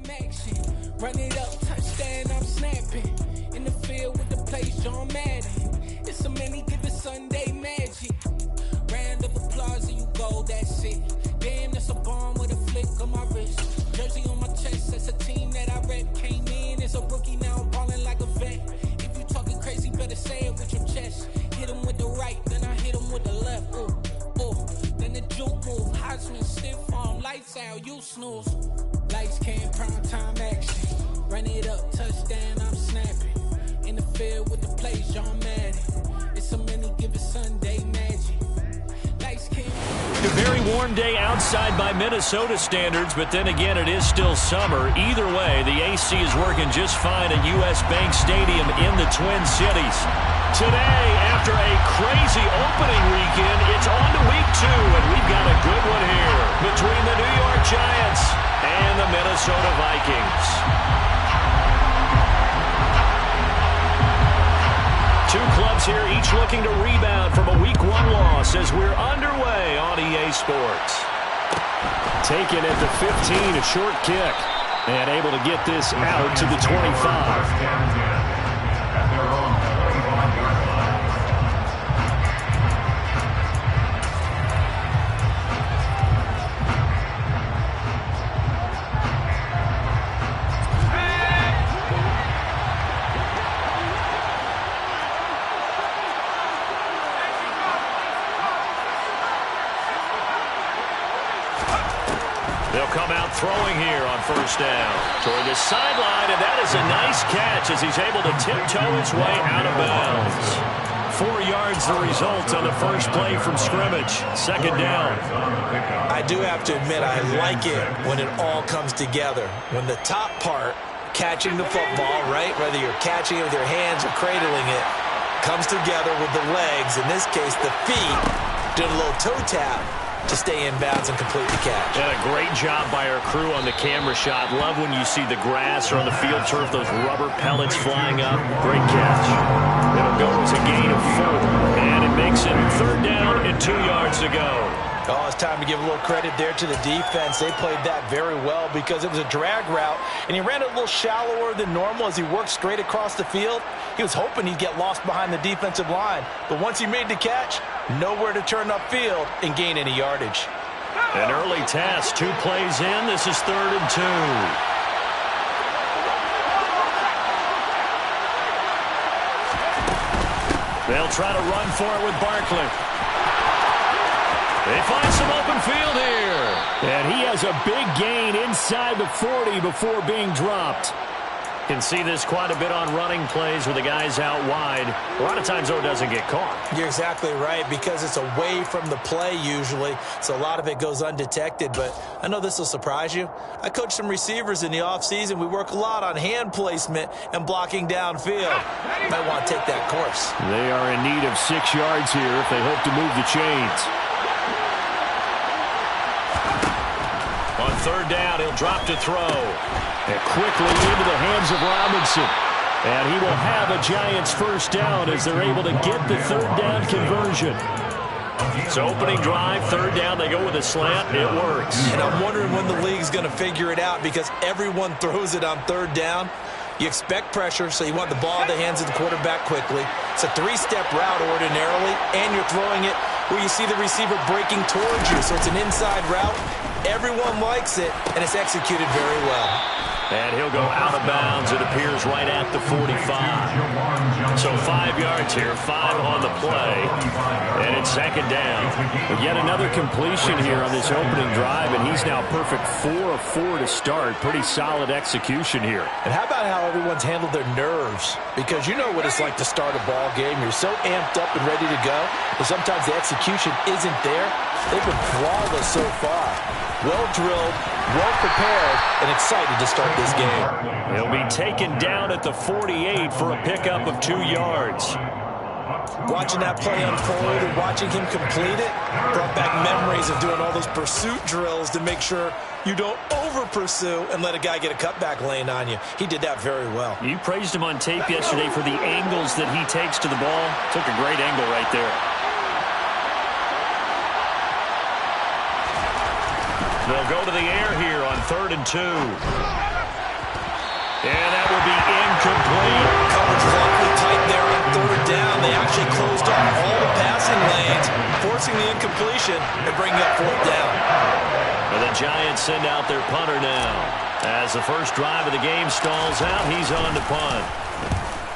Time action, run it up, touchdown, I'm snapping. In the field with the plays, John Madden. It's a many given Sunday magic. Round of applause and you go, that's it. Damn, that's a bomb with a flick on my wrist. Jersey on my chest, that's a team that I rep. Came in as a rookie, now I'm balling like a vet. If you talking crazy, better say it with your chest. Hit him with the right, then I hit him with the left. Ooh, ooh, then the juke move. Heisman, stiff arm, lights out, you snooze. Lights came, prime time action. Run it up, touchdown, I'm snapping. In the field with the plays, John Madden. It's a many given Sunday magic. Lights came. A very warm day outside by Minnesota standards, but then again, it is still summer. Either way, the AC is working just fine at U.S. Bank Stadium in the Twin Cities. Today, after a crazy opening weekend, it's on to week 2, and we've got a good one here between the New York Giants and the Minnesota Vikings. Two clubs here, each looking to rebound from a Week 1 loss as we're underway on EA Sports. Taken at the 15, a short kick, and able to get this out to the 25. They'll come out throwing here on first down toward the sideline, and that is a nice catch as he's able to tiptoe his way out of bounds. 4 yards the result on the first play from scrimmage. Second down. I do have to admit, I like it when it all comes together. When the top part, catching the football, right, whether you're catching it with your hands or cradling it, comes together with the legs, in this case the feet, doing a little toe tap to stay in bounds and complete the catch. And a great job by our crew on the camera shot. Love when you see the grass or on the field turf, those rubber pellets flying up. Great catch. It'll go to a gain of 4, and it makes it third down and 2 yards to go. Oh, it's time to give a little credit there to the defense. They played that very well because it was a drag route, and he ran it a little shallower than normal as he worked straight across the field. He was hoping he'd get lost behind the defensive line, but once he made the catch, nowhere to turn upfield and gain any yardage. An early test, 2 plays in. This is 3rd and 2. They'll try to run for it with Barkley. They find some open field here. And he has a big gain inside the 40 before being dropped. Can see this quite a bit on running plays with the guys out wide. A lot of times, though, it doesn't get caught. You're exactly right, because it's away from the play usually, so a lot of it goes undetected. But I know this will surprise you. I coach some receivers in the offseason. We work a lot on hand placement and blocking downfield. Might want to take that course. They are in need of 6 yards here if they hope to move the chains. On third down, he'll drop to throw. And quickly into the hands of Robinson. And he will have a Giants first down as they're able to get the third down conversion. So opening drive, third down, they go with a slant. It works. And I'm wondering when the league's going to figure it out, because everyone throws it on third down. You expect pressure, so you want the ball in the hands of the quarterback quickly. It's a 3-step route ordinarily, and you're throwing it where you see the receiver breaking towards you. So it's an inside route. Everyone likes it, and it's executed very well. And he'll go out of bounds, it appears, right at the 45. So 5 yards here, 5 on the play, and it's second down. But yet another completion here on this opening drive, and he's now perfect 4 of 4 to start. Pretty solid execution here. And how about how everyone's handled their nerves? Because you know what it's like to start a ball game. You're so amped up and ready to go, but sometimes the execution isn't there. They've been flawless so far. Well-drilled, well-prepared, and excited to start this game. He'll be taken down at the 48 for a pickup of 2 yards. Watching that play unfold and watching him complete it brought back memories of doing all those pursuit drills to make sure you don't over-pursue and let a guy get a cutback lane on you. He did that very well. You praised him on tape yesterday for the angles that he takes to the ball. Took a great angle right there. They'll go to the air here on 3rd and 2. And that will be incomplete. Coverage was awfully tight there on third down. They actually closed off all the passing lanes, forcing the incompletion and bringing up fourth down. And the Giants send out their punter now. As the first drive of the game stalls out, he's on to punt.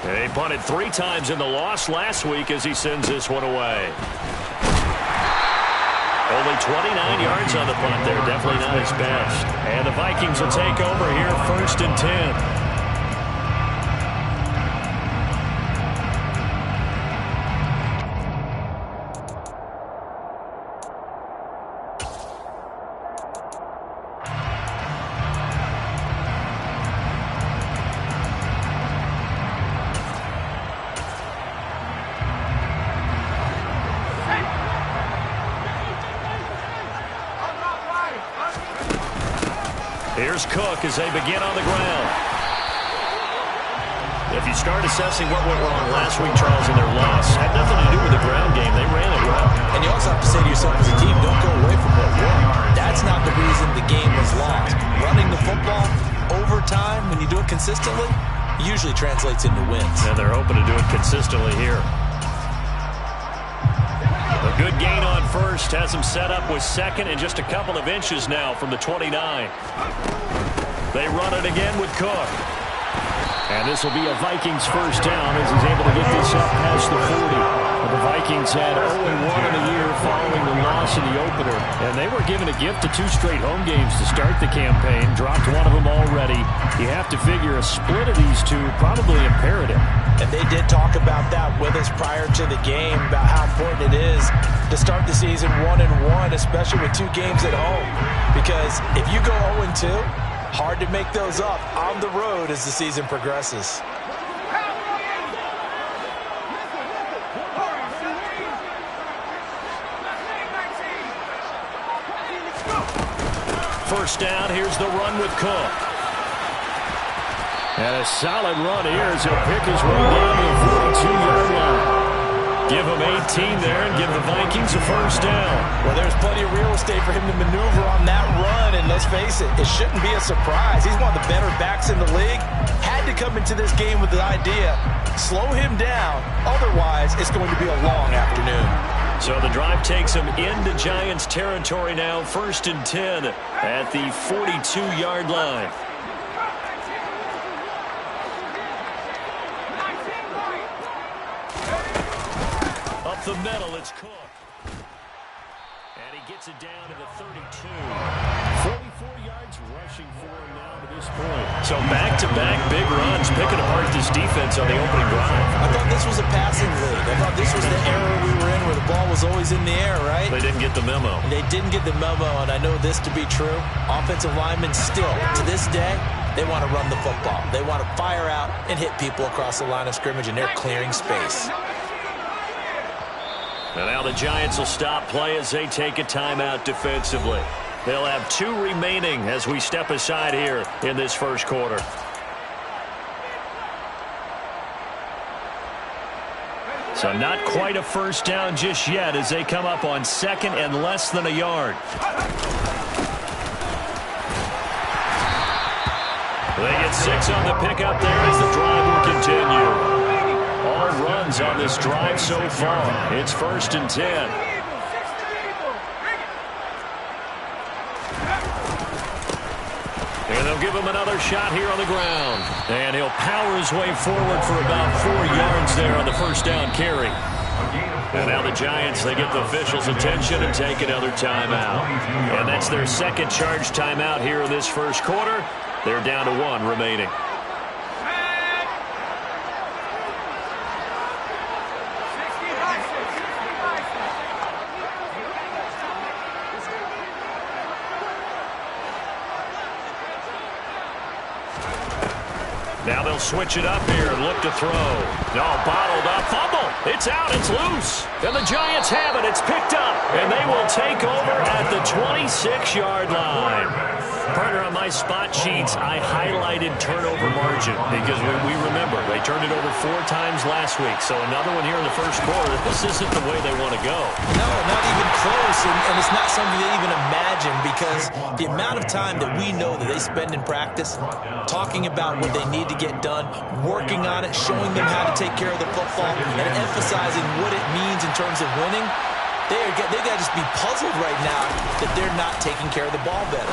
And he punted 3 times in the loss last week as he sends this one away. Only 29 yards on the punt there. Definitely not his best. And the Vikings will take over here, 1st and 10. Here's Cook as they begin on the ground. If you start assessing what went wrong last week, Charles, in their loss, had nothing to do with the ground game. They ran it well. And you also have to say to yourself as a team, don't go away from what worked. That's not the reason the game was lost. Running the football over time, when you do it consistently, usually translates into wins. And they're hoping to do it consistently here. A good gain on first has them set up with second and just a couple of inches now from the 29. They run it again with Cook. And this will be a Vikings first down as he's able to get this up past the 40. The Vikings had 0-1 in the year following the loss in the opener. And they were given a gift of 2 straight home games to start the campaign. Dropped one of them already. You have to figure a split of these two probably imperative. And they did talk about that with us prior to the game, about how important it is to start the season 1-1, especially with 2 games at home. Because if you go 0-2, hard to make those up on the road as the season progresses. First down, here's the run with Cook. And a solid run here as he'll pick his way down to the 42-yard line. Give him 18 there and give the Vikings a first down. Well, there's plenty of real estate for him to maneuver on that run, and let's face it, it shouldn't be a surprise. He's one of the better backs in the league. Had to come into this game with the idea, slow him down, otherwise it's going to be a long afternoon. So the drive takes him into Giants territory now, 1st and 10 at the 42-yard line. Up the middle, it's Cook. And he gets it down to the 32. 44 yards rushing for him now to this point. So back-to-back big runs, picking apart this defense on the opening drive. I thought this was a passing league. I thought this was the era we were in where the ball was always in the air, right? They didn't get the memo. They didn't get the memo, and I know this to be true. Offensive linemen still, to this day, they want to run the football. They want to fire out and hit people across the line of scrimmage, and they're clearing space. And now the Giants will stop play as they take a timeout defensively. They'll have 2 remaining as we step aside here in this first quarter. So not quite a first down just yet as they come up on 2nd and less than a yard. They get 6 on the pickup there as the drive will continue. All runs on this drive so far. It's 1st and 10. And they'll give him another shot here on the ground. And he'll power his way forward for about 4 yards there on the first down carry. And now the Giants, they get the officials' attention and take another timeout. And that's their second charge timeout here in this first quarter. They're down to 1 remaining. Now they'll switch it up here and look to throw. No, bottled up. Fumble. It's out. It's loose. And the Giants have it. It's picked up. And they will take over at the 26-yard line. Partner, on my spot sheets, I highlighted turnover margin because we remember they turned it over 4 times last week. So another one here in the first quarter. This isn't the way they want to go. No, not even close, and it's not something they even imagine because the amount of time that we know that they spend in practice talking about what they need to get done, working on it, showing them how to take care of the football, and emphasizing what it means in terms of winning. They got to just be puzzled right now that they're not taking care of the ball better.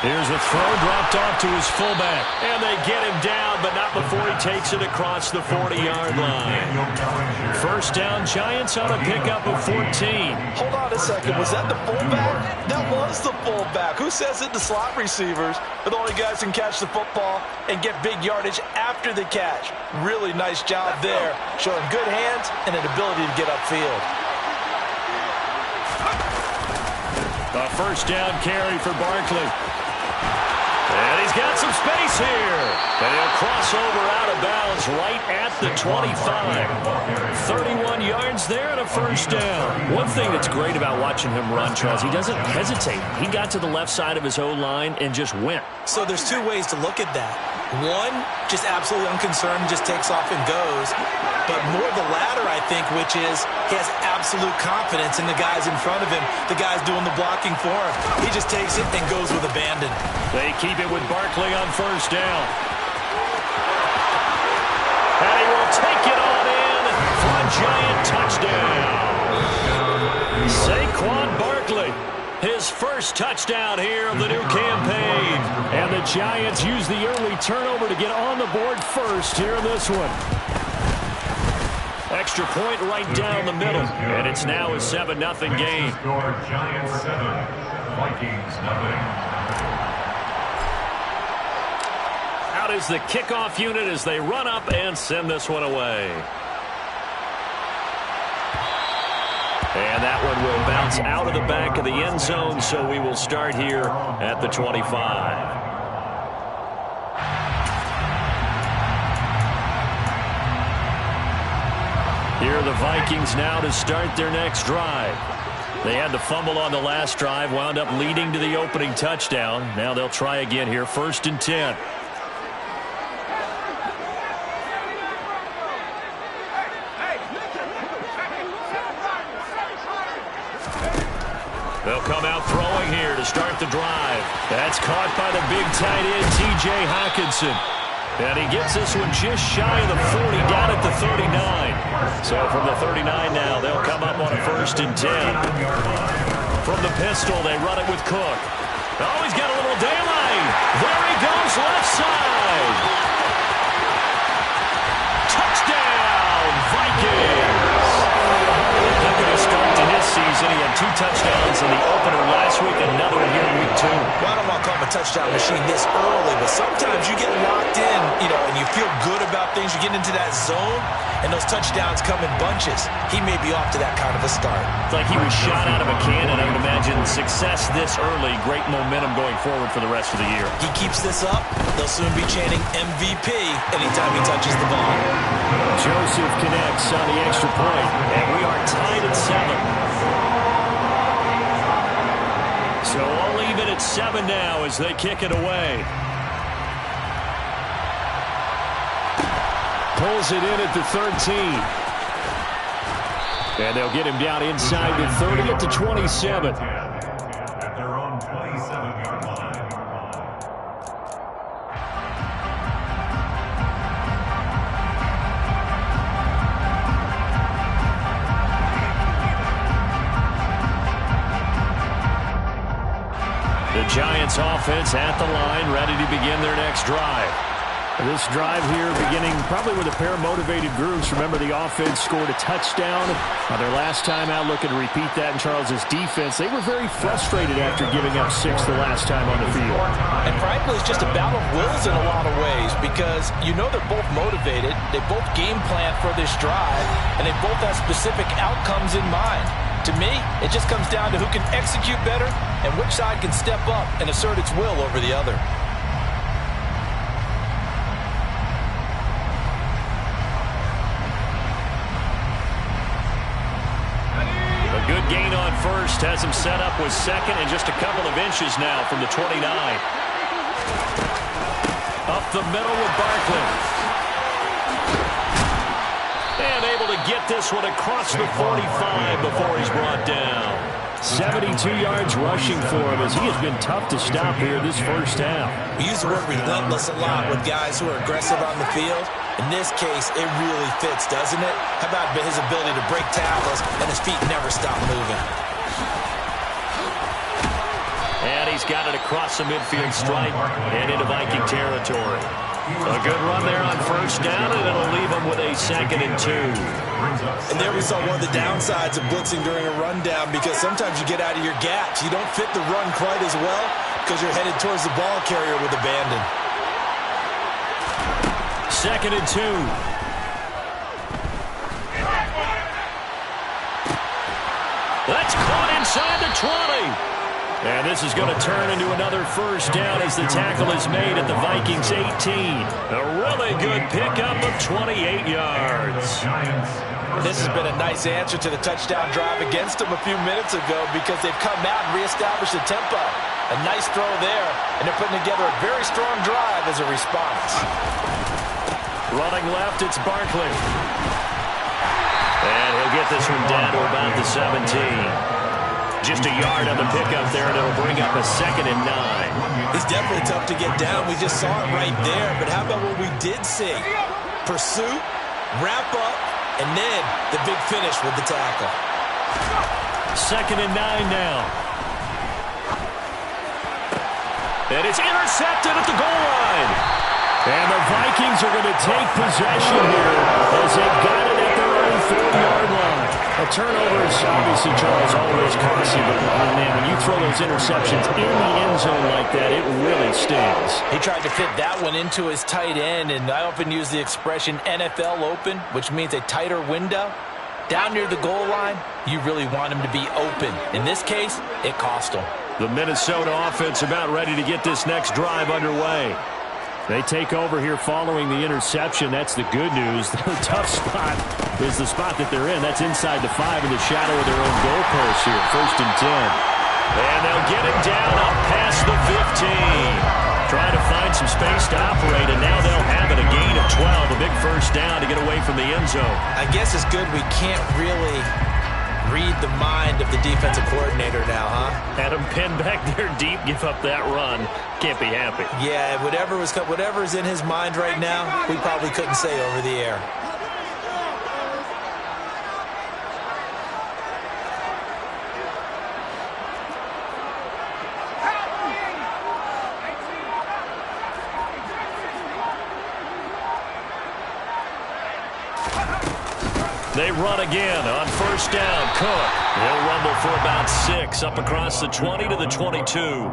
Here's a throw dropped off to his fullback. And they get him down, but not before he takes it across the 40-yard line. First down, Giants on a pickup of 14. Hold on a second. Was that the fullback? That was the fullback. Who says it to slot receivers? But the only guys who can catch the football and get big yardage after the catch. Really nice job there, showing good hands and an ability to get upfield. A first down carry for Barkley. And he's got some space here. And he'll cross over out of bounds right at the 25. 31 yards there and a first down. One thing that's great about watching him run, Charles, he doesn't hesitate. He got to the left side of his O-line and just went. So there's 2 ways to look at that. One, just absolutely unconcerned, just takes off and goes. But more the latter, I think, which is he has absolute confidence in the guys in front of him, the guys doing the blocking for him. He just takes it and goes with abandon. They keep it with Barkley on first down. And he will take it on in for a Giant touchdown. Saquon Barkley, his first touchdown here of the new campaign. And the Giants use the early turnover to get on the board first here in this one. Extra point right down the middle. And it's now a 7-0 game. Giants 7, Vikings 0. Out is the kickoff unit as they run up and send this one away. And that one will bounce out of the back of the end zone, so we will start here at the 25. Here are the Vikings now to start their next drive. They had the fumble on the last drive, wound up leading to the opening touchdown. Now they'll try again here, 1st and 10. They'll come out throwing here to start the drive. That's caught by the big tight end, T.J. Hockenson. And he gets this one just shy of the 40, down at the 39. So from the 39 now, they'll come up on a 1st and 10. From the pistol, they run it with Cook. Oh, he's got a little daylight. There he goes, left side. Touchdown, Vikings. Look at his start to his season. He had 2 touchdowns in the opener last week, another one here in week 2. Well, I don't want to call him a touchdown machine this early, but sometimes you get locked in, and you feel good about things. You get into that zone, and those touchdowns come in bunches. He may be off to that kind of a start. It's like he was shot out of a cannon. I would imagine success this early, great momentum going forward for the rest of the year. He keeps this up, they'll soon be chanting MVP anytime he touches the ball. Joseph connects on the extra point, and we are tied at 7. So all even at 7 now as they kick it away. Pulls it in at the 13. And they'll get him down inside the 30 at the 27. At their own 27-yard line. The Giants offense at the line, ready to begin their next drive. This drive here beginning probably with a pair of motivated groups. Remember, the offense scored a touchdown on their last time out. Looking to repeat that in Charles's defense. They were very frustrated after giving up 6 the last time on the field. And frankly, it's just a battle of wills in a lot of ways because they're both motivated. They both game plan for this drive, and they both have specific outcomes in mind. To me, it just comes down to who can execute better and which side can step up and assert its will over the other. A good gain on first has him set up with second and just a couple of inches now from the 29. Up the middle with Barkley. And able to get this one across the 45 before he's brought down. 72 yards rushing for him as he has been tough to stop here this first half. We use the word relentless a lot with guys who are aggressive on the field. In this case, it really fits, doesn't it? How about his ability to break tackles and his feet never stop moving? And he's got it across the midfield stripe and into Viking territory. A good run there on first down, and it'll leave him with a 2nd and 2. And there we saw one of the downsides of blitzing during a rundown, because sometimes you get out of your gaps. You don't fit the run quite as well because you're headed towards the ball carrier with abandon. 2nd and 2. That's caught inside the 20. And this is going to turn into another first down as the tackle is made at the Vikings 18. A really good pickup of 28 yards. This has been a nice answer to the touchdown drive against them a few minutes ago, because they've come out and reestablished the tempo. A nice throw there, and they're putting together a very strong drive as a response. Running left, it's Barkley. And he'll get this one down to about the 17. Just a yard on the pickup there, and it'll bring up a 2nd and 9. It's definitely tough to get down. We just saw it right there. But how about what we did see? Pursuit, wrap up, and then the big finish with the tackle. 2nd and 9 now. And it's intercepted at the goal line. And the Vikings are going to take possession here as they've got it at their own 4-yard line. A turnover is obviously, Charles, always costly, but man, when you throw those interceptions in the end zone like that, it really stings. He tried to fit that one into his tight end, and I often use the expression NFL open, which means a tighter window. Down near the goal line, you really want him to be open. In this case, it cost him. The Minnesota offense about ready to get this next drive underway. They take over here following the interception. That's the good news. The tough spot is the spot that they're in. That's inside the 5 in the shadow of their own goalpost here. 1st and 10. And they'll get it down up past the 15. Trying to find some space to operate, and now they'll have it. A gain of 12. A big first down to get away from the end zone. I guess it's good we can't really read the mind of the defensive coordinator now, huh? Had him pinned back there deep, give up that run. Can't be happy. Yeah, whatever's in his mind right now, we probably couldn't say over the air. They run again on first down. Cook. He'll rumble for about 6 up across the 20 to the 22.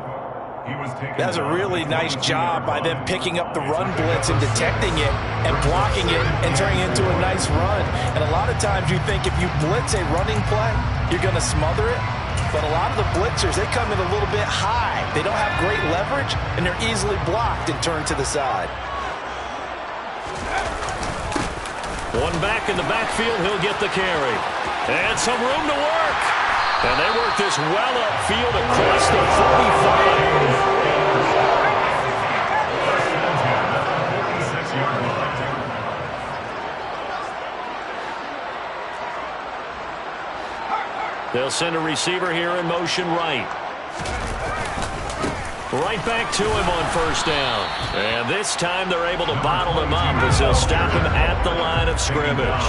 That's a really nice job by them picking up the run blitz and detecting it and blocking it and turning it into a nice run. And a lot of times you think if you blitz a running play, you're going to smother it. But a lot of the blitzers, they come in a little bit high. They don't have great leverage, and they're easily blocked and turned to the side. One back in the backfield, he'll get the carry. And some room to work. And they work this well upfield across the 45. They'll send a receiver here in motion right. Right back to him on first down. And this time they're able to bottle him up as they'll stop him at the line of scrimmage.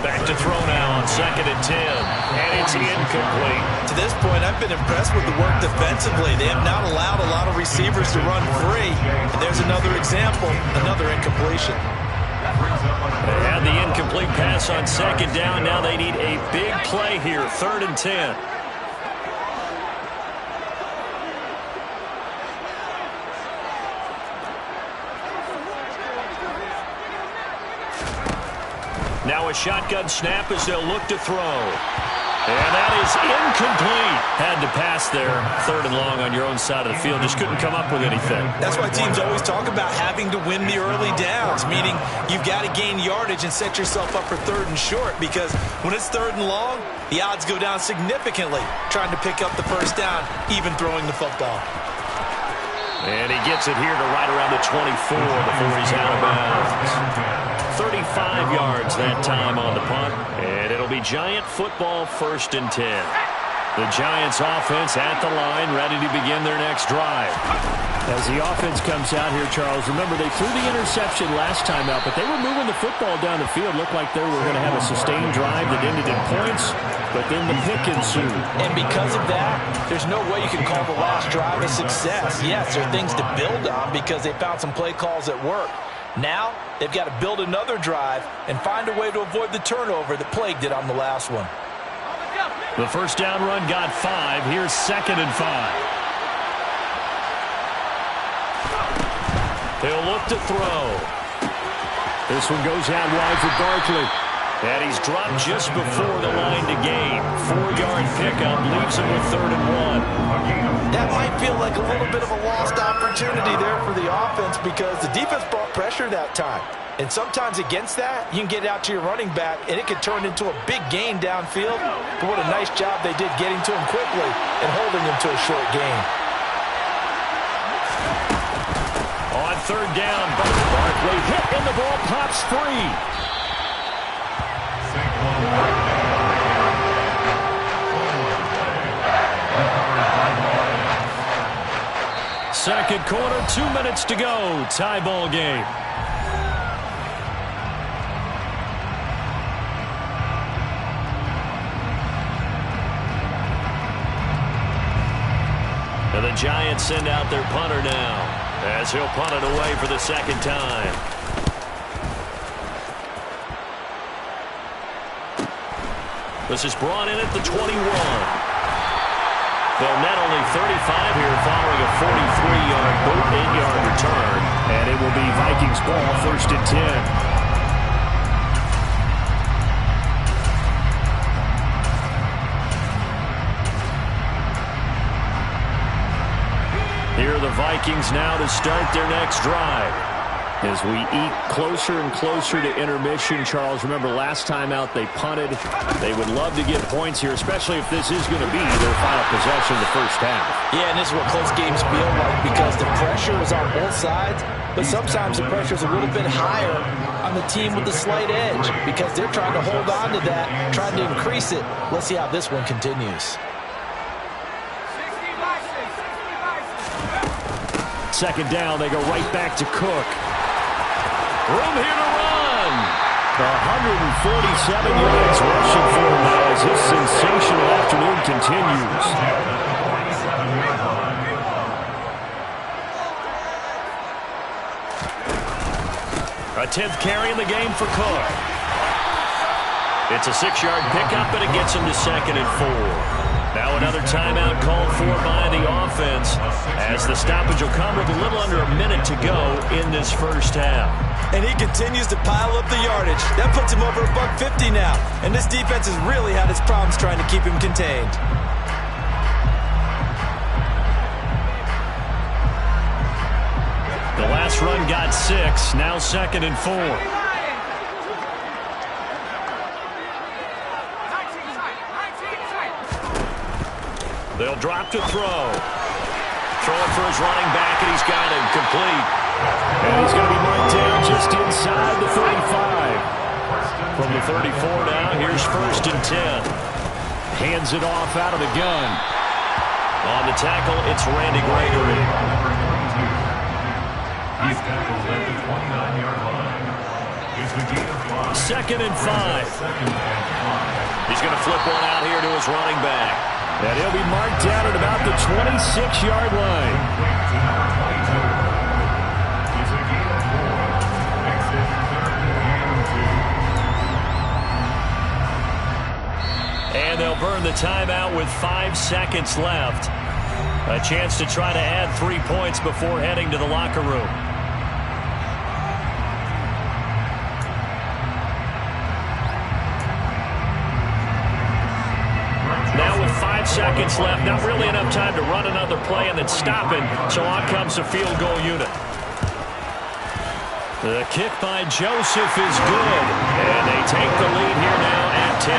Back to throw now on 2nd and 10. And it's incomplete. To this point, I've been impressed with the work defensively. They have not allowed a lot of receivers to run free. And there's another example, another incompletion. They had the incomplete pass on 2nd down. Now they need a big play here, 3rd and 10. Now a shotgun snap as they'll look to throw. And that is incomplete. Had to pass there, 3rd and long on your own side of the field. Just couldn't come up with anything. That's why teams always talk about having to win the early downs, meaning you've got to gain yardage and set yourself up for 3rd and short, because when it's 3rd and long, the odds go down significantly trying to pick up the first down, even throwing the football. And he gets it here to right around the 24 before he's out of bounds. 35 yards that time on the punt. And it'll be Giant football, 1st and 10. The Giants offense at the line, ready to begin their next drive. As the offense comes out here, Charles, remember they threw the interception last time out, but they were moving the football down the field. Looked like they were going to have a sustained drive that ended in points, but then the pick ensued. And because of that, there's no way you can call the last drive a success. Yes, there are things to build on because they found some play calls that work. Now, they've got to build another drive and find a way to avoid the turnover that plagued it on the last one. The first down run got 5. Here's 2nd and 5. He'll look to throw. This one goes out wide for Barkley. And he's dropped just before the line to gain. 4-yard pickup leaves him with 3rd and 1. That might feel like a little bit of a lost opportunity there for the offense because the defense brought pressure that time. And sometimes against that, you can get it out to your running back, and it could turn into a big gain downfield. But what a nice job they did getting to him quickly and holding him to a short gain. On 3rd down, Barkley hit, and the ball pops free. Second quarter, 2 minutes to go. Tie ball game. And the Giants send out their punter now as he'll punt it away for the 2nd time. This is brought in at the 21. They'll net only 35 here following a 43-yard boot, 8-yard return. And it will be Vikings ball, 1st and 10. Here are the Vikings now to start their next drive. As we eat closer and closer to intermission, Charles, remember last time out they punted. They would love to get points here, especially if this is going to be their final possession of the first half. Yeah, and this is what close games feel like because the pressure is on both sides, but sometimes the pressure is a little bit higher on the team with the slight edge because they're trying to hold on to that, trying to increase it. Let's see how this one continues. 2nd down, they go right back to Cook. Room here to run. 147 yards rushing for him now as his sensational afternoon continues. A 10th carry in the game for Cook. It's a 6-yard pickup, but it gets him to 2nd and 4. Now another timeout called for by the offense as the stoppage will come with a little under a minute to go in this first half. And he continues to pile up the yardage. That puts him over $150 now. And this defense has really had its problems trying to keep him contained. The last run got 6, now 2nd and 4. They'll drop to throw. Throw it for his running back, and he's got it complete. And he's going to be marked down just inside the 35. From the 34 now, here's 1st and 10. Hands it off out of the gun. On the tackle, it's Randy Gregory. He's tackled at the 29-yard line. It's a gain of 5. 2nd and 5. He's going to flip one out here to his running back. And he'll be marked down at about the 26-yard line. And they'll burn the timeout with 5 seconds left. A chance to try to add 3 points before heading to the locker room. seconds left. Not really enough time to run another play and then stop it. So on comes the field goal unit. The kick by Joseph is good. And they take the lead here now at 10-7.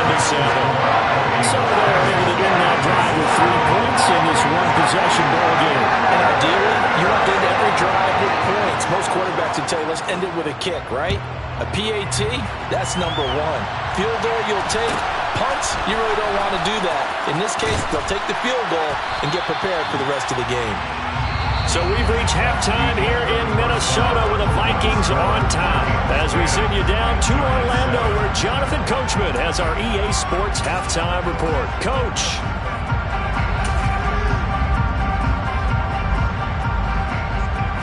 So they're able to end that drive with 3 points in this one-possession ball game. And ideally, you want to end every drive with points. Most quarterbacks would tell you, let's end it with a kick, right? A PAT, that's number 1. Field goal you'll take. Punts, you really don't want to do that. In this case, they'll take the field goal and get prepared for the rest of the game. So we've reached halftime here in Minnesota with the Vikings on top. As we send you down to Orlando where Jonathan Coachman has our EA Sports Halftime Report. Coach.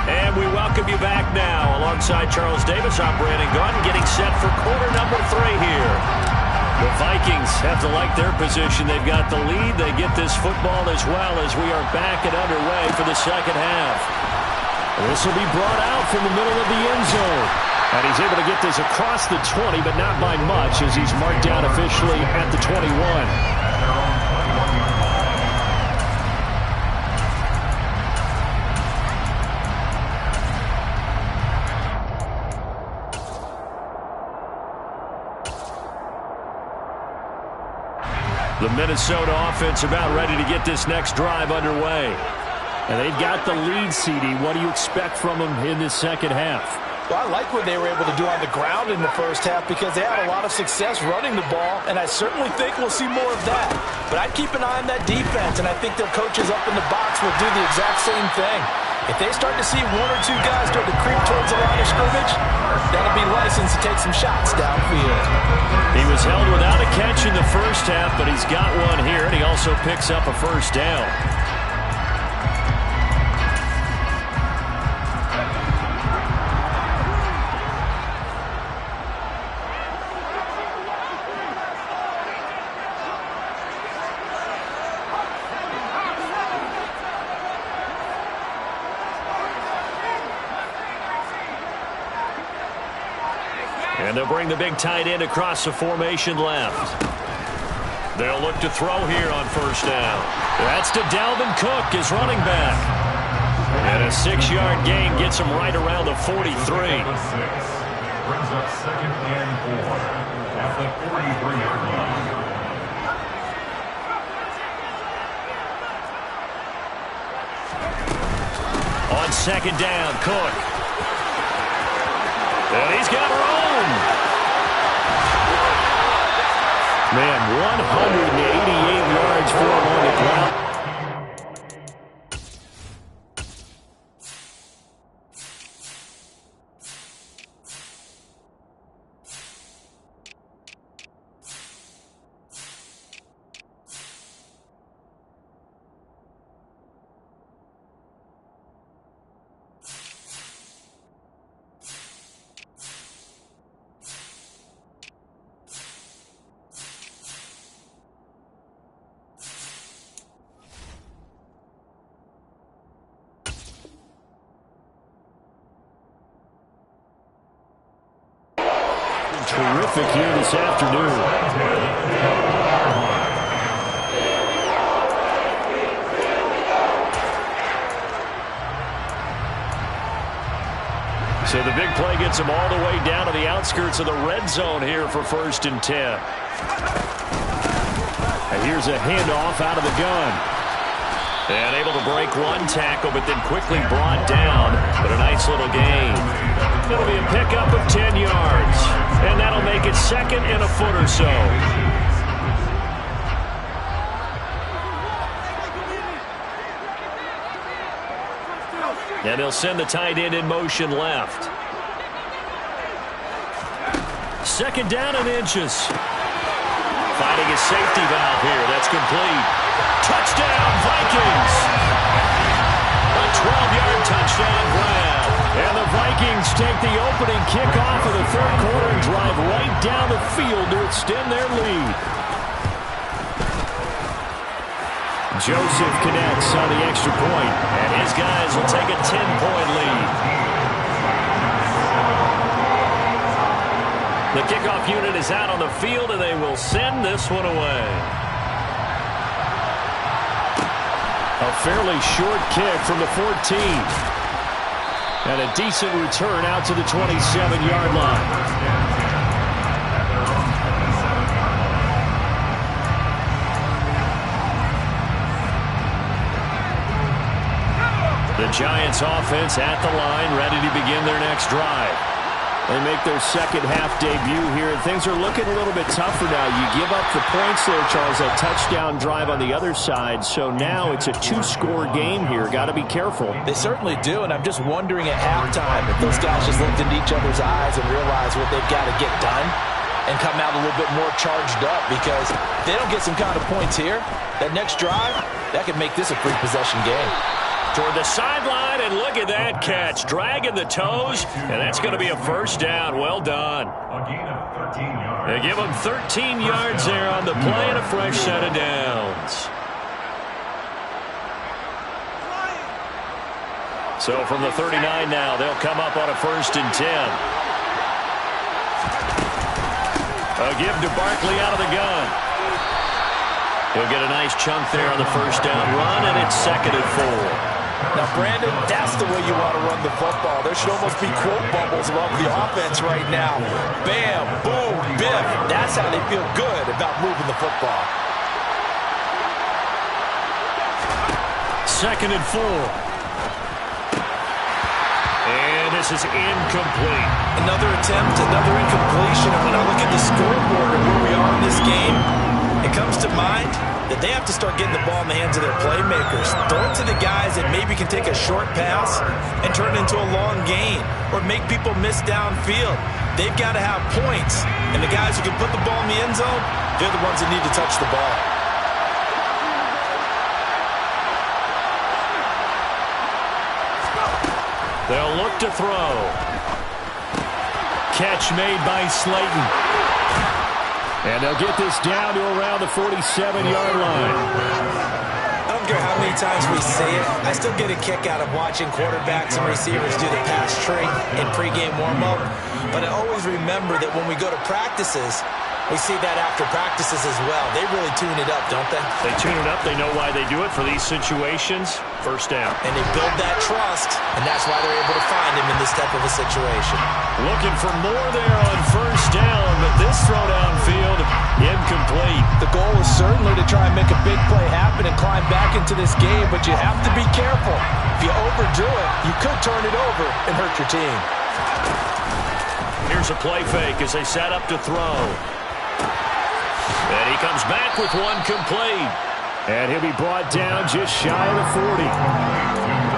And we welcome you back now. Alongside Charles Davis, I'm Brandon Gunn, getting set for quarter number 3 here. The Vikings have to like their position. They've got the lead. They get this football as well as we are back and underway for the second half. This will be brought out from the middle of the end zone. And he's able to get this across the 20, but not by much as he's marked down officially at the 21. The Minnesota offense about ready to get this next drive underway. And they've got the lead, CD. What do you expect from them in this second half? Well, I like what they were able to do on the ground in the first half because they had a lot of success running the ball, and I certainly think we'll see more of that. But I'd keep an eye on that defense, and I think their coaches up in the box will do the exact same thing. If they start to see 1 or 2 guys start to creep towards the line of scrimmage, that'll be licensed to take some shots downfield. He was held without a catch in the first half, but he's got one here, and he also picks up a first down. And they'll bring the big tight end across the formation left. They'll look to throw here on first down. That's to Dalvin Cook, his running back. And a 6-yard gain gets him right around the 43. Brings up 2nd and 4 at the 43-yard line. On 2nd down, Cook. And he's got room. Man, 188 yards for him on the ground. Terrific here this afternoon. So the big play gets him all the way down to the outskirts of the red zone here for 1st and 10. And here's a handoff out of the gun. And able to break one tackle, but then quickly brought down. But a nice little gain. It'll be a pickup of 10 yards. And that'll make it 2nd and a foot or so. And they'll send the tight end in motion left. 2nd down and inches. Finding his safety valve here. That's complete. Touchdown, Vikings! A 12-yard touchdown grab. And the Vikings take the opening kickoff of the 3rd quarter and drive right down the field to extend their lead. Joseph connects on the extra point. And his guys will take a 10-point lead. The kickoff unit is out on the field, and they will send this one away. A fairly short kick from the 14. And a decent return out to the 27-yard line. The Giants offense at the line, ready to begin their next drive. They make their second half debut here, and things are looking a little bit tougher now. You give up the points there, Charles, that touchdown drive on the other side. So now it's a two-score game here. Got to be careful. They certainly do, and I'm just wondering at halftime if those guys just looked into each other's eyes and realized what they've got to get done and come out a little bit more charged up, because if they don't get some kind of points here, that next drive, that could make this a free possession game. Toward the sideline, and look at that catch. Dragging the toes, and that's going to be a first down. Well done. A gain of 13 yards. They give them 13 yards there on the play and a fresh set of downs. So from the 39 now, they'll come up on a 1st and 10. A give to Barkley out of the gun. He'll get a nice chunk there on the first down run, and it's 2nd and 4. Now, Brandon, that's the way you want to run the football. There should almost be quote bubbles above the offense right now. Bam, boom, biff. That's how they feel good about moving the football. 2nd and 4. And this is incomplete. Another attempt, another incompletion. And when I look at the scoreboard and where we are in this game, it comes to mind that they have to start getting the ball in the hands of their playmakers. Throw it to the guys that maybe can take a short pass and turn it into a long gain or make people miss downfield. They've got to have points. And the guys who can put the ball in the end zone, they're the ones that need to touch the ball. They'll look to throw. Catch made by Slayton. And they'll get this down to around the 47-yard line. I don't care how many times we say it, I still get a kick out of watching quarterbacks and receivers do the pass tree in pregame warm-up. But I always remember that when we go to practices, we see that after practices as well. They really tune it up, don't they? They tune it up. They know why they do it for these situations. First down. And they build that trust, and that's why they're able to find him in this type of a situation. Looking for more there on first down, but this throw downfield, incomplete. The goal is certainly to try and make a big play happen and climb back into this game, but you have to be careful. If you overdo it, you could turn it over and hurt your team. Here's a play fake as they set up to throw. And he comes back with one complete. And he'll be brought down just shy of the 40.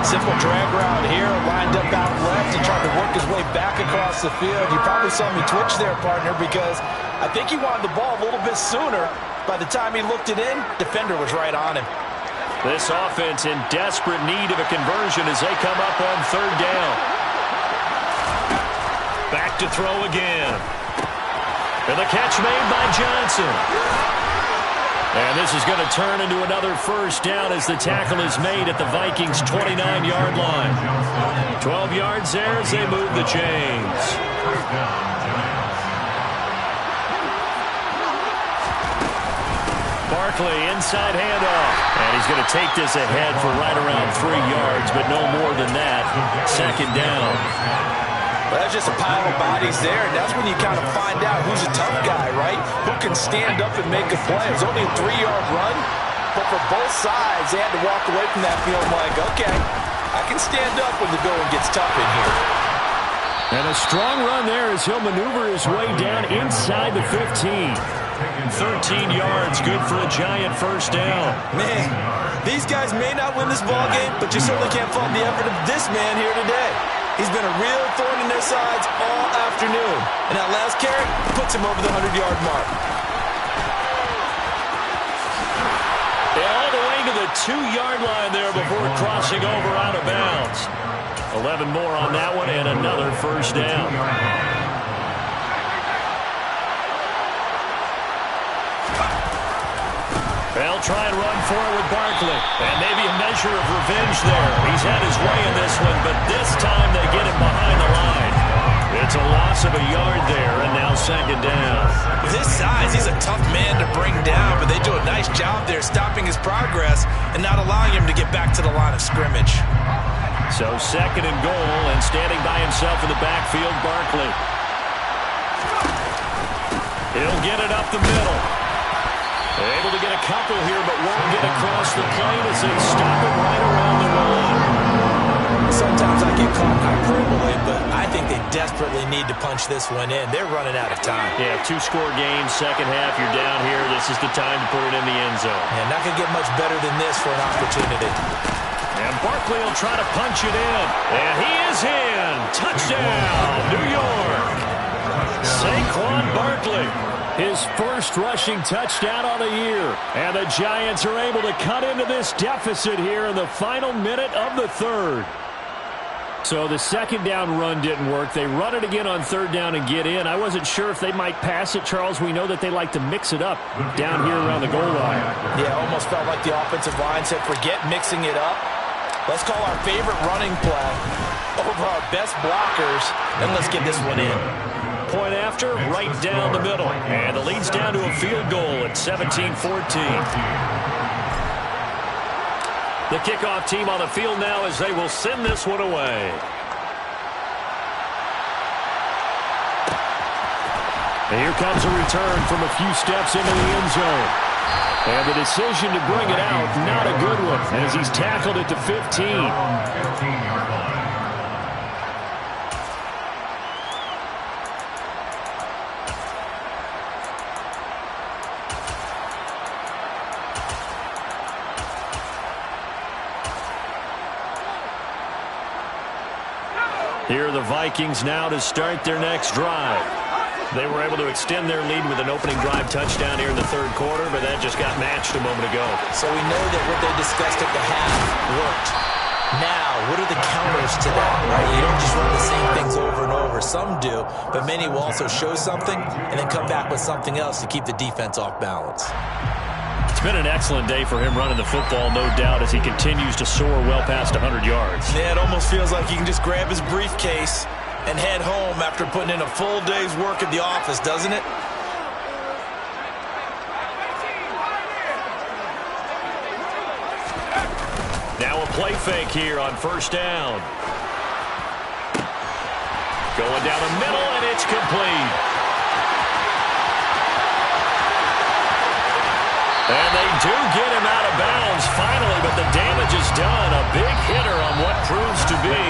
Simple drag route here, lined up out left and trying to work his way back across the field. You probably saw me twitch there, partner, because I think he wanted the ball a little bit sooner. By the time he looked it in, defender was right on him. This offense in desperate need of a conversion as they come up on 3rd down. Back to throw again. And the catch made by Johnson. And this is going to turn into another first down as the tackle is made at the Vikings' 29-yard line. 12 yards there as they move the chains. Barkley, inside handoff. And he's going to take this ahead for right around 3 yards, but no more than that. 2nd down. Well, that's just a pile of bodies there, and that's when you kind of find out who's a tough guy, right? Who can stand up and make a play. It was only a 3-yard run, but for both sides, they had to walk away from that feeling like, okay, I can stand up when the going gets tough in here. And a strong run there as he'll maneuver his way down inside the 15. 13 yards, good for a Giant first down. Man, these guys may not win this ball game, but you certainly can't fault the effort of this man here today. He's been a real thorn in their sides all afternoon. And that last carry puts him over the 100-yard mark. All the way to the 2-yard line there before crossing over out of bounds. 11 more on that one and another first down. They'll try and run forward with Barkley. And maybe a measure of revenge there. He's had his way in this one, but this time they get him behind the line. It's a loss of a yard there, and now second down. With his size, he's a tough man to bring down, but they do a nice job there stopping his progress and not allowing him to get back to the line of scrimmage. So second and goal, and standing by himself in the backfield, Barkley. He'll get it up the middle. Able to get a couple here, but won't get across the plane as they stop it right around the one. Sometimes I get caught hyperbole, but I think they desperately need to punch this one in. They're running out of time. Yeah, two-score game, second half, you're down here. This is the time to put it in the end zone. And not going to get much better than this for an opportunity. And Barkley will try to punch it in. And he is in. Touchdown, New York. Saquon Barkley. His first rushing touchdown on the year. And the Giants are able to cut into this deficit here in the final minute of the third. So the second down run didn't work. They run it again on third down and get in. I wasn't sure if they might pass it, Charles. We know that they like to mix it up down here around the goal line. Yeah, almost felt like the offensive line said, forget mixing it up. Let's call our favorite running play over our best blockers, and let's get this one in. Point after, right down the middle. And the lead's down to a field goal at 17-14. The kickoff team on the field now as they will send this one away. And here comes a return from a few steps into the end zone. And the decision to bring it out, not a good one, as he's tackled at the 15. Here are the Vikings now to start their next drive. They were able to extend their lead with an opening drive touchdown here in the third quarter, but that just got matched a moment ago. So we know that what they discussed at the half worked. Now, what are the counters to that, right? You don't just run the same things over and over. Some do, but many will also show something and then come back with something else to keep the defense off balance. It's been an excellent day for him running the football, no doubt, as he continues to soar well past 100 yards. Yeah, it almost feels like he can just grab his briefcase and head home after putting in a full day's work at the office, doesn't it? Now a play fake here on first down. Going down the middle, and it's complete. And they do get him out of bounds finally, but the damage is done. A big hitter on what proves to be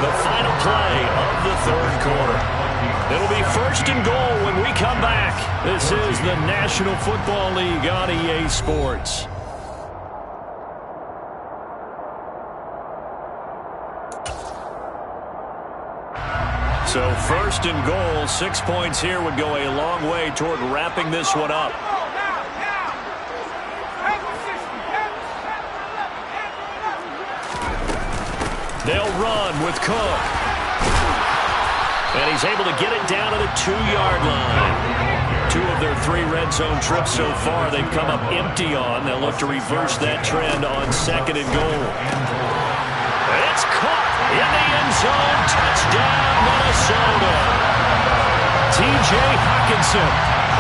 the final play of the third quarter. It'll be first and goal when we come back. This is the National Football League on EA Sports. So first and goal, 6 points here would go a long way toward wrapping this one up. They'll run with Cook. And he's able to get it down to the 2-yard line. 2 of their 3 red zone trips so far they've come up empty on. They'll look to reverse that trend on second and goal. It's caught in the end zone. Touchdown, Minnesota. T.J. Hockenson,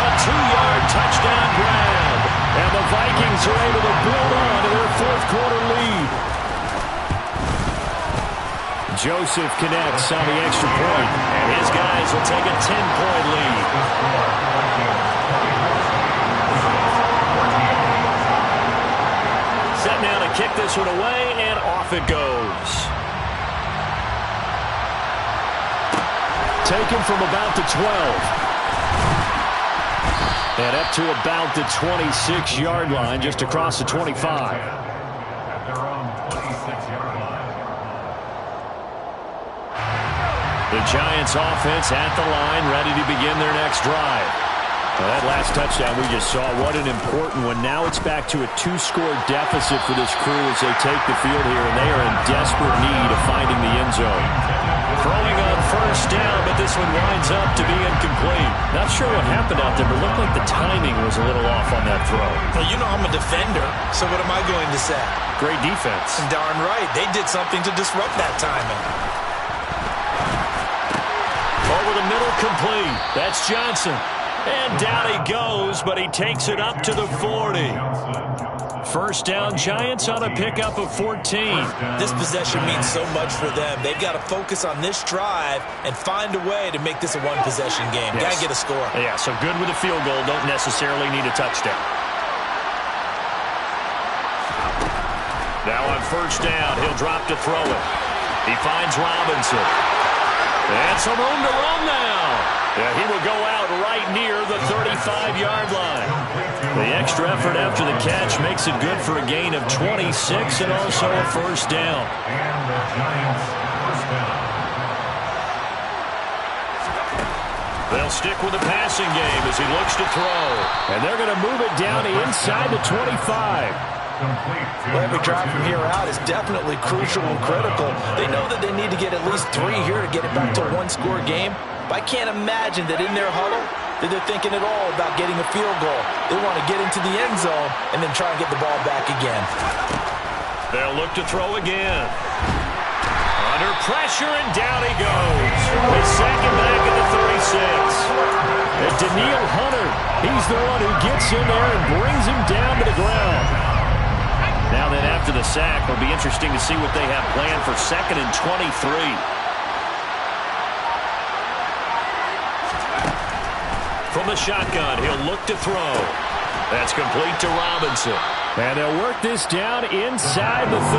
a 2-yard touchdown grab. And the Vikings are able to build on to their fourth quarter lead. Joseph connects on the extra point, and his guys will take a 10-point lead. Set now to kick this one away, and off it goes. Taken from about the 12. And up to about the 26-yard line, just across the 25. The Giants offense at the line, ready to begin their next drive. Well, that last touchdown we just saw, what an important one. Now it's back to a 2-score deficit for this crew as they take the field here, and they are in desperate need of finding the end zone. Throwing on first down, but this one winds up to be incomplete. Not sure what happened out there, but looked like the timing was a little off on that throw. Well, you know I'm a defender, so what am I going to say? Great defense. Darn right. They did something to disrupt that timing. Over the middle, complete. That's Johnson. And down he goes, but he takes it up to the 40. First down, Giants on a pickup of 14. This possession means so much for them. They've got to focus on this drive and find a way to make this a one-possession game. Yes. Got to get a score. Yeah, so good with a field goal. Don't necessarily need a touchdown. Now on first down, he'll drop to throw it. He finds Robinson. And some room to run now. Yeah, he will go out right near the 35-yard line. The extra effort after the catch makes it good for a gain of 26 and also a first down. And the Giants first down. They'll stick with the passing game as he looks to throw. And they're going to move it down to inside the 25. Well, every drive from here out is definitely crucial and critical. They know that they need to get at least 3 here to get it back to a one-score game. But I can't imagine that in their huddle that they're thinking at all about getting a field goal. They want to get into the end zone and then try and get the ball back again. They'll look to throw again. Under pressure, and down he goes. His second back at the 36. And Daniil Hunter, he's the one who gets in there and brings him down to the ground. Now then, after the sack, it'll be interesting to see what they have planned for 2nd and 23. From the shotgun, he'll look to throw. That's complete to Robinson. And they'll work this down inside the 30.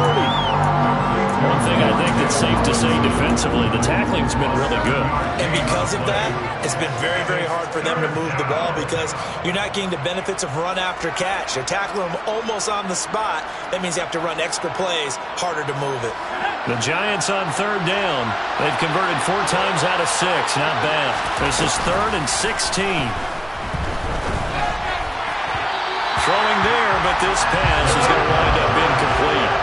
One thing I think that's safe to say defensively, the tackling's been really good. And because of that, it's been very, very hard for them to move the ball because you're not getting the benefits of run after catch. You're tackling them almost on the spot. That means you have to run extra plays, harder to move it. The Giants on third down. They've converted 4 times out of 6. Not bad. This is 3rd and 16. Throwing there, but this pass is going to wind up incomplete.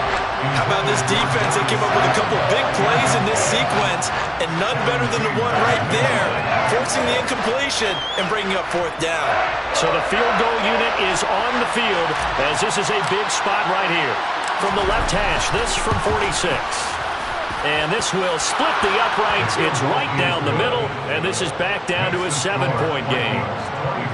How about this defense? They came up with a couple big plays in this sequence, and none better than the one right there, forcing the incompletion and bringing up 4th down. So the field goal unit is on the field as this is a big spot right here. From the left hash, this from 46. And this will split the uprights. It's right down the middle, and this is back down to a 7-point game.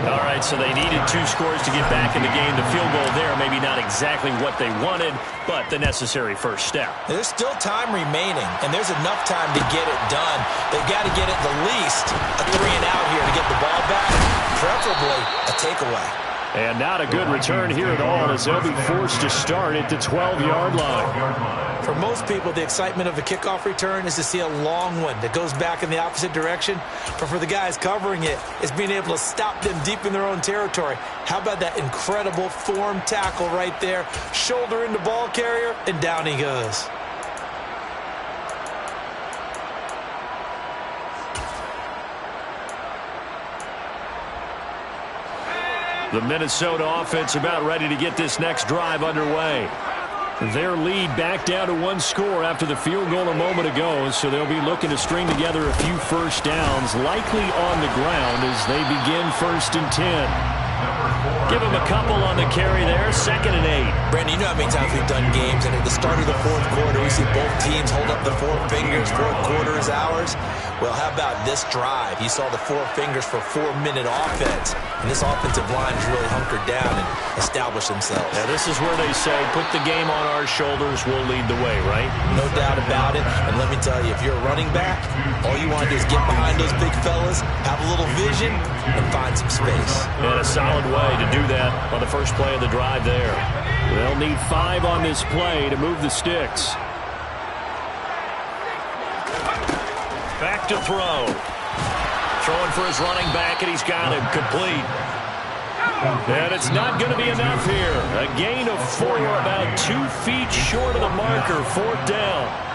All right, so they needed 2 scores to get back in the game. The field goal there, maybe not exactly what they wanted, but the necessary first step. There's still time remaining, and there's enough time to get it done. They've got to get at the least a 3-and-out here to get the ball back, preferably a takeaway. And not a good return here at all as they'll be forced to start at the 12-yard line. For most people, the excitement of a kickoff return is to see a long one that goes back in the opposite direction. But for the guys covering it, it's being able to stop them deep in their own territory. How about that incredible form tackle right there? Shoulder into ball carrier, and down he goes. The Minnesota offense about ready to get this next drive underway. Their lead back down to 1 score after the field goal a moment ago, so they'll be looking to string together a few first downs, likely on the ground as they begin 1st and 10. Give them a couple on the carry there, 2nd and 8. Brandon, you know how many times we've done games, and at the start of the 4th quarter, we see both teams hold up the 4 fingers, 4th quarter is ours. Well, how about this drive? You saw the 4 fingers for 4-minute offense, and this offensive line has really hunkered down and established themselves. Now, this is where they say, put the game on our shoulders, we'll lead the way, right? No doubt about it, and let me tell you, if you're a running back, all you want to do is get behind those big fellas, have a little vision, and find some space. And a solid way to do that on the first play of the drive there. They'll need 5 on this play to move the sticks. Back to throw. Throwing for his running back, and he's got him complete. And it's not going to be enough here. A gain of 4, about 2 feet short of the marker, 4th down.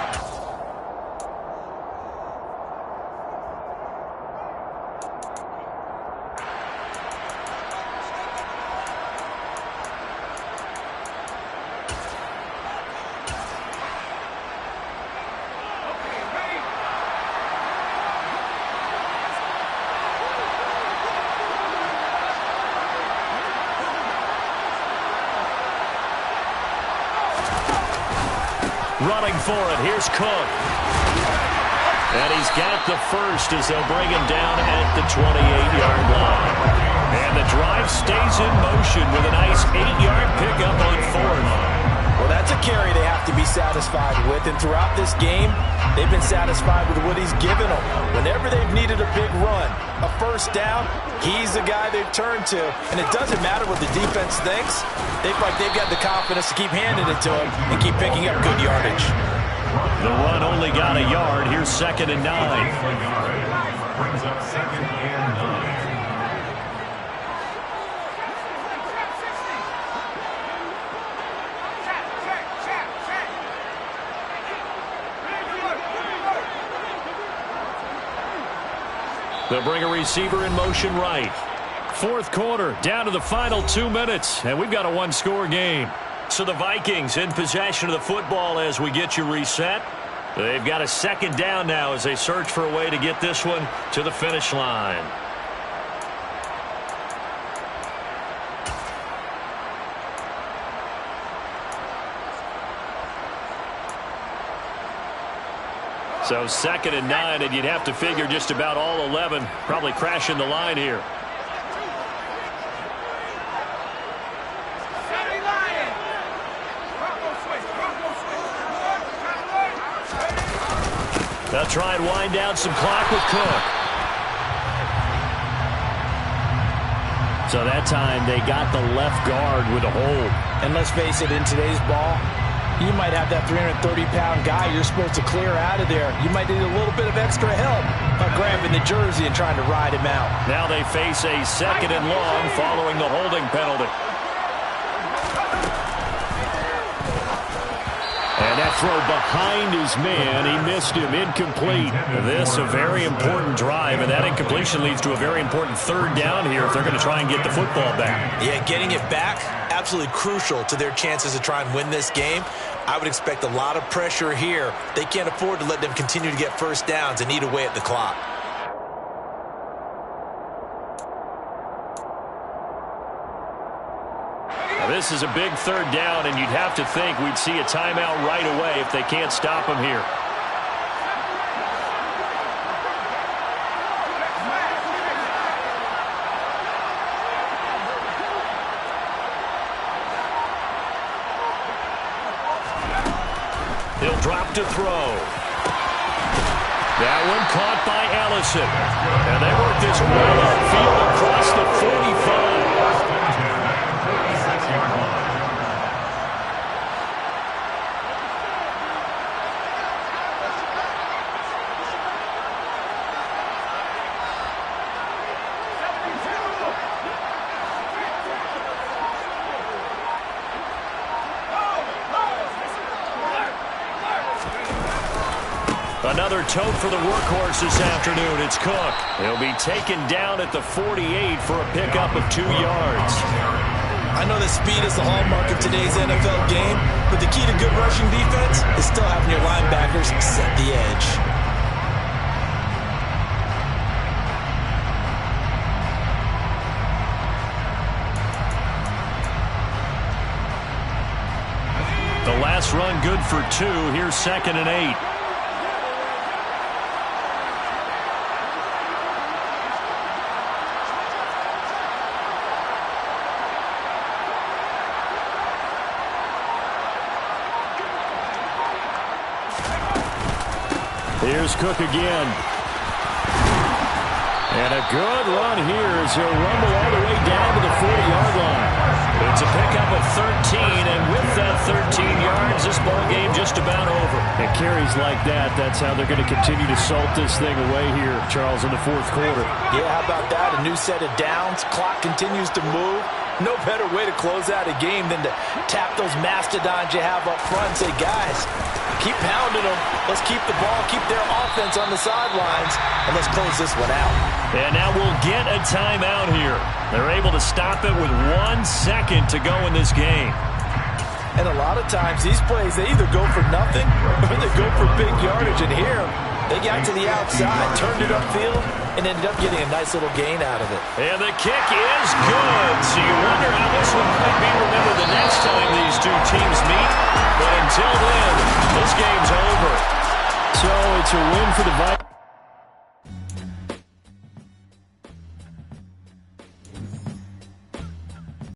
Running for it. Here's Cook. And he's got the first as they'll bring him down at the 28-yard line. And the drive stays in motion with a nice 8-yard pickup on fourth. Well, that's a carry they have to be satisfied with. And throughout this game, they've been satisfied with what he's given them. Whenever they've needed a big run, a first down, he's the guy they've turned to. And it doesn't matter what the defense thinks. They feel like they've got the confidence to keep handing it to him and keep picking up good yardage. The run only got a yard. Here's 2nd and 9. Brings up 2nd and 9. They'll bring a receiver in motion right. Fourth quarter, down to the final 2 minutes, and we've got a one-score game. So the Vikings in possession of the football as we get you reset. They've got a 2nd down now as they search for a way to get this one to the finish line. So 2nd and 9, and you'd have to figure just about all 11 probably crashing the line here. They'll try and wind down some clock with Cook. So that time they got the left guard with a hold. And let's face it, in today's ball, you might have that 330-pound guy you're supposed to clear out of there. You might need a little bit of extra help by grabbing the jersey and trying to ride him out. Now they face a 2nd and long following the holding penalty. And that throw behind his man, he missed him, incomplete. This a very important drive, and that incompletion leads to a very important 3rd down here if they're going to try and get the football back. Yeah, getting it back, absolutely crucial to their chances to try and win this game. I would expect a lot of pressure here. They can't afford to let them continue to get first downs and eat away at the clock. This is a big 3rd down, and you'd have to think we'd see a timeout right away if they can't stop him here. He'll drop to throw. That one caught by Allison. And they work this well upfield across the 45. Another tote for the workhorse this afternoon. It's Cook. He'll be taken down at the 48 for a pickup of 2 yards. I know that speed is the hallmark of today's NFL game, but the key to good rushing defense is still having your linebackers set the edge. The last run good for 2. Here's 2nd and 8. Here's Cook again. And a good run here as he'll rumble all the way down to the 40-yard line. It's a pickup of 13, and with that 13 yards, this ball game just about over. And carries like that, that's how they're going to continue to salt this thing away here, Charles, in the fourth quarter. Yeah, how about that? A new set of downs. Clock continues to move. No better way to close out a game than to tap those mastodons you have up front and say, guys, keep pounding them. Let's keep the ball, keep their offense on the sidelines, and let's close this one out. And now we'll get a timeout here. They're able to stop it with 1 second to go in this game. And a lot of times these plays, they either go for nothing or they go for big yardage. And here, they got to the outside, turned it upfield, and ended up getting a nice little gain out of it. And the kick is good. So you wonder how this one might be remembered the next time these two teams meet. But until then, this game's over. So it's It's a win for the Vikings.